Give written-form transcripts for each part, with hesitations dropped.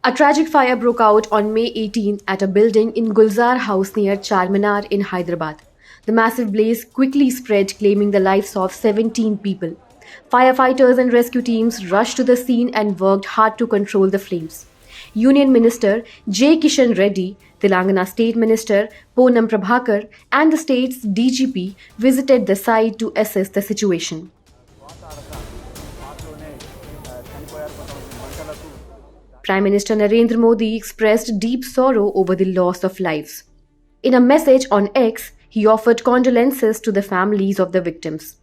A tragic fire broke out on May 18th at a building in Gulzar House near Charminar in Hyderabad. The massive blaze quickly spread, claiming the lives of 17 people. Firefighters and rescue teams rushed to the scene and worked hard to control the flames. Union Minister J. Kishan Reddy, Telangana State Minister Ponam Prabhakar, and the state's DGP visited the site to assess the situation. Prime Minister Narendra Modi expressed deep sorrow over the loss of lives. In a message on X, he offered condolences to the families of the victims.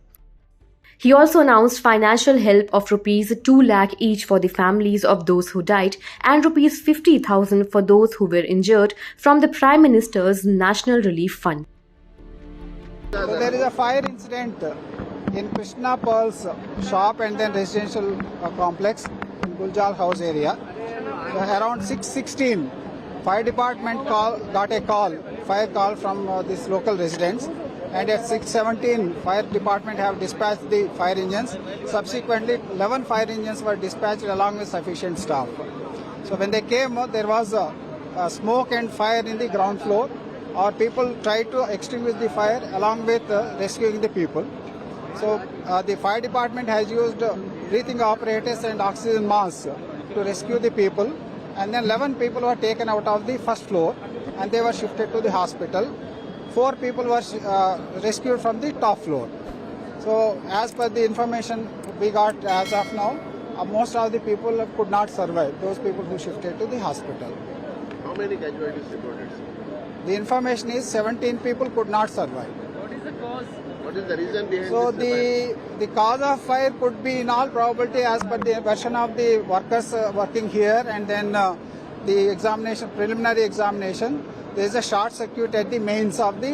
He also announced financial help of rupees 2 lakh each for the families of those who died and rupees 50,000 for those who were injured from the Prime Minister's National Relief Fund. So there is a fire incident in Krishna Pearl's shop and then residential complex in Gulzar House area. So around 6:16, fire department got a fire call from this local residents, and at 6:17, fire department have dispatched the fire engines. Subsequently, 11 fire engines were dispatched along with sufficient staff. So when they came, there was a smoke and fire in the ground floor. Our people tried to extinguish the fire along with rescuing the people. So the fire department has used breathing apparatus and oxygen masks to rescue the people, and then 11 people were taken out of the first floor and they were shifted to the hospital. 4 people were rescued from the top floor. So as per the information we got as of now, most of the people could not survive, those people who shifted to the hospital. How many casualties reported? The information is 17 people could not survive. What is the cause? What is the reason behind So this fire? the cause of fire could be in all probability as per the version of the workers working here, and then the examination, preliminary examination, there is a short circuit at the mains of the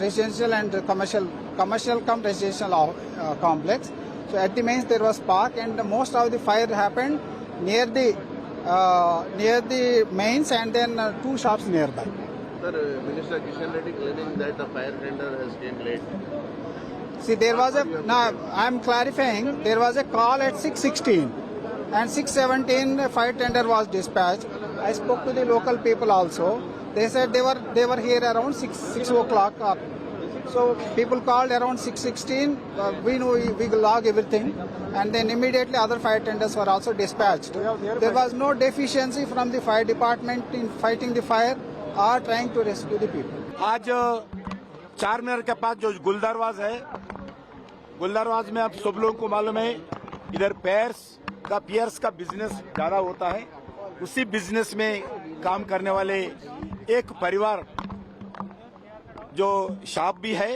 residential and commercial cum residential complex. So at the mains there was spark, and most of the fire happened near the mains and then 2 shops nearby. Sir, Minister Kishan Reddy claiming that the fire tender has came late. See, there was now I am clarifying, there was a call at 6:16 and 6:17 a fire tender was dispatched. I spoke to the local people also. They said they were here around 6 o'clock. So people called around 6:16. We know we log everything, and then immediately other fire tenders were also dispatched. There was no deficiency from the fire department in fighting the fire or trying to rescue the people. आज चारमीनार के पास जो गुलदरवाज है, गुलदरवाज में आप सब लोगों को मालूम है, इधर पियर्स का बिजनेस ज्यादा होता है। उसी बिजनेस में काम करने वाले एक परिवार जो शॉप भी है,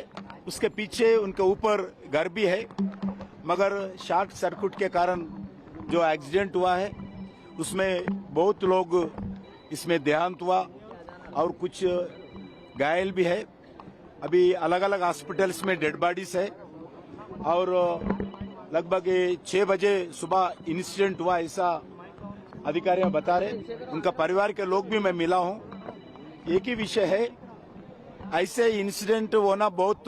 उसके पीछे उनके ऊपर घर भी है, मगर शॉर्ट सर्किट के कारण जो एक्सीडेंट हुआ है उसमें बहुत लोग इसमें देहांत हुआ और कुछ घायल भी है। अभी अलग अलग हॉस्पिटल्स में डेड बॉडीज है और लगभग 6 बजे सुबह इंसिडेंट हुआ, ऐसा अधिकारी बता रहे। उनका परिवार के लोग भी मैं मिला हूं। एक ही विषय है, ऐसे इंसिडेंट होना बहुत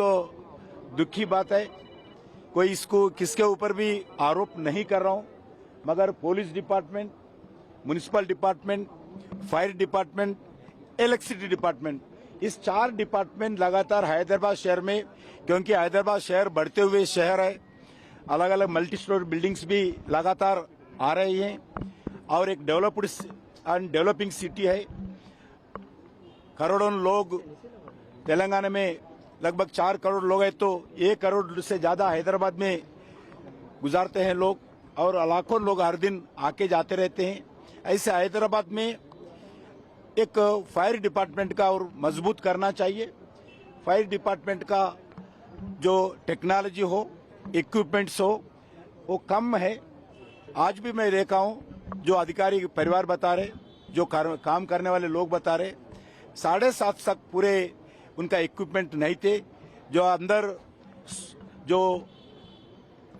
दुखी बात है। कोई इसको किसके ऊपर भी आरोप नहीं कर रहा हूं, मगर police department, municipal department, fire department, electricity department, इस 4 डिपार्टमेंट लगातार हैदराबाद शहर में, क्योंकि हैदराबाद शहर बढ़ते हुए शहर है, अलग अलग मल्टी स्टोरी बिल्डिंग्स भी लगातार आ रही हैं और एक डेवलप्ड एंड डेवलपिंग सिटी है। करोड़ों लोग तेलंगाना में, लगभग 4 करोड़ लोग हैं, तो 1 करोड़ से ज्यादा हैदराबाद में गुजारते हैं लोग और लाखों लोग हर दिन आके जाते रहते हैं। ऐसे हैदराबाद में एक फायर डिपार्टमेंट का और मजबूत करना चाहिए। फायर डिपार्टमेंट का जो टेक्नोलॉजी हो, इक्विपमेंट्स हो, वो कम है। आज भी मैं देखा हूं, जो अधिकारी परिवार बता रहे, जो काम करने वाले लोग बता रहे, 7:30 तक पूरे उनका इक्विपमेंट नहीं थे। जो अंदर जो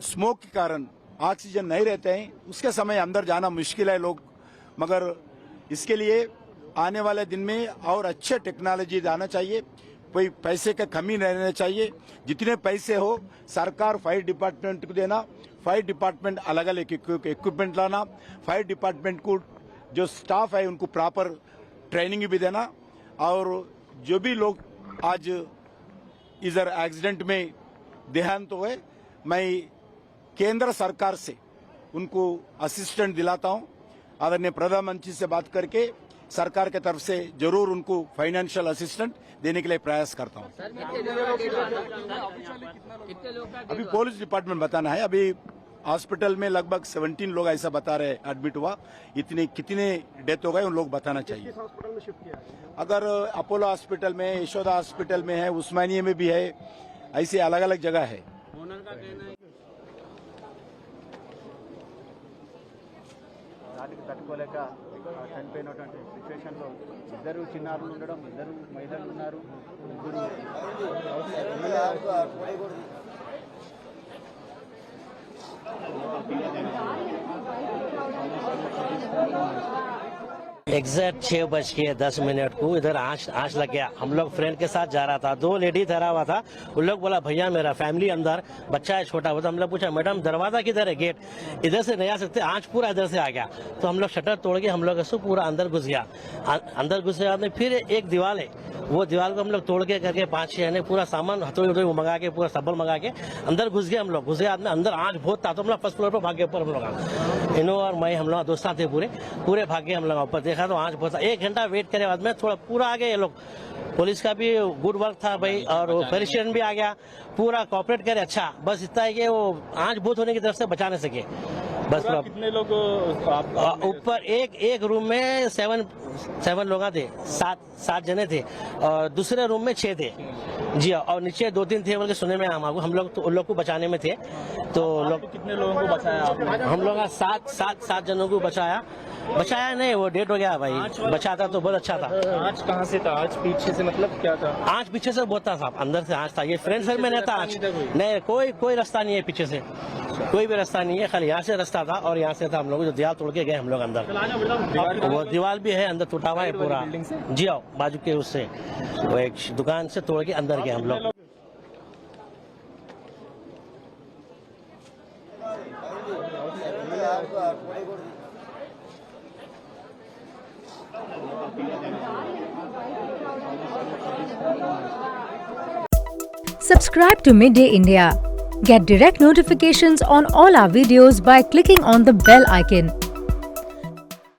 स्मोक के कारण ऑक्सीजन नहीं रहते हैं, उसके समय अंदर जाना मुश्किल है लोग, मगर इसके लिए आने वाले दिन में और अच्छे टेक्नोलॉजी आना चाहिए। कोई पैसे का कमी नहीं रहना चाहिए। जितने पैसे हो सरकार फायर डिपार्टमेंट को देना, फायर डिपार्टमेंट अलग अलग इक्विपमेंट लाना, फायर डिपार्टमेंट को जो स्टाफ है उनको प्रॉपर ट्रेनिंग भी देना, और जो भी लोग आज इधर एक्सीडेंट में देहांत हुए, मैं केंद्र सरकार से उनको असिस्टेंट दिलाता हूं। आदरणीय प्रधानमंत्री से बात करके सरकार के तरफ से जरूर उनको फाइनेंशियल असिस्टेंट देने के लिए प्रयास करता हूं। अभी पुलिस डिपार्टमेंट बताना है। अभी हॉस्पिटल में लगभग 17 लोग ऐसा बता रहे एडमिट हुआ, इतने कितने डेथ हो गए उन लोग बताना चाहिए। अगर अपोलो हॉस्पिटल में, यशोदा हॉस्पिटल में है, उस्मानिया में भी है, ऐसे अलग अलग जगह है। దానికి తట్టుకోలేక చనిపోయినటువంటి సిచ్యువేషన్లో ఇద్దరు చిన్నారులు ఉండడం, ఇద్దరు మహిళలు ఉన్నారు, ముగ్గురు एग्जैक्ट 6:10 को इधर आँच लग गया। हम लोग फ्रेंड के साथ जा रहा था, 2 लेडी ठहरा हुआ था। उन लोग बोला भैया मेरा फैमिली अंदर, बच्चा है छोटा। तो हम लोग पूछा मैडम दरवाजा किधर है, गेट इधर से नहीं आ सकते, आँच पूरा इधर से आ गया। तो हम लोग शटर तोड़ के हम लोग ऐसे पूरा अंदर घुस गया। अंदर घुसने बाद में फिर एक दीवार है, वो दीवार को हम लोग तोड़ के करके 5-6 ने पूरा सामान हथौड़ी मंगा के, पूरा सबल मंगा के अंदर घुस गए। हम लोग घुस गए, अंदर आँच बहुत था, तो हम लोग फर्स्ट फ्लोर पर भागे। ऊपर हम लोग इनो और मैं, हम लोग दोस्त थे, पूरे भागे। हम लोग ऊपर देखा तो आँच बहुत था। 1 घंटा वेट करे बाद में थोड़ा पूरा आ गए ये लोग। पुलिस का भी गुड वर्क था भाई, और पेरिशियन भी आ गया, पूरा कॉपरेट करे। अच्छा बस इतना है कि वो आँच बहुत होने की तरफ से बचा नहीं सके। बस कितने लोग ऊपर एक रूम में 7 लोग थे, 7 जने थे, और दूसरे रूम में 6 थे जी, और नीचे 2-3 थे बोल के सुने में हम लोग तो उन लोग को बचाने में थे। तो लोग कितने लोगों को बचाया आपने? हम लोग 7 जनों को बचाया नहीं, वो डेट हो गया भाई। बचाता तो बहुत अच्छा था। आँच कहाँ से था? आँच पीछे से मतलब क्या था? आँच पीछे से बहुत था साहब, अंदर से आँच था। ये फ्रेंड सर में नहीं था आँच, नहीं कोई रास्ता नहीं है पीछे से, कोई भी रास्ता नहीं है, खाली यहाँ से रास्ता था और यहाँ से था। हम लोग जो दीवार तोड़ के गए हम लोग अंदर, वो दीवार भी है अंदर टूटा हुआ है पूरा जी। आओ बाजू के उससे वो एक दुकान से तोड़ के अंदर गए हम लोग। Subscribe to Midday India. Get direct notifications on all our videos by clicking on the bell icon.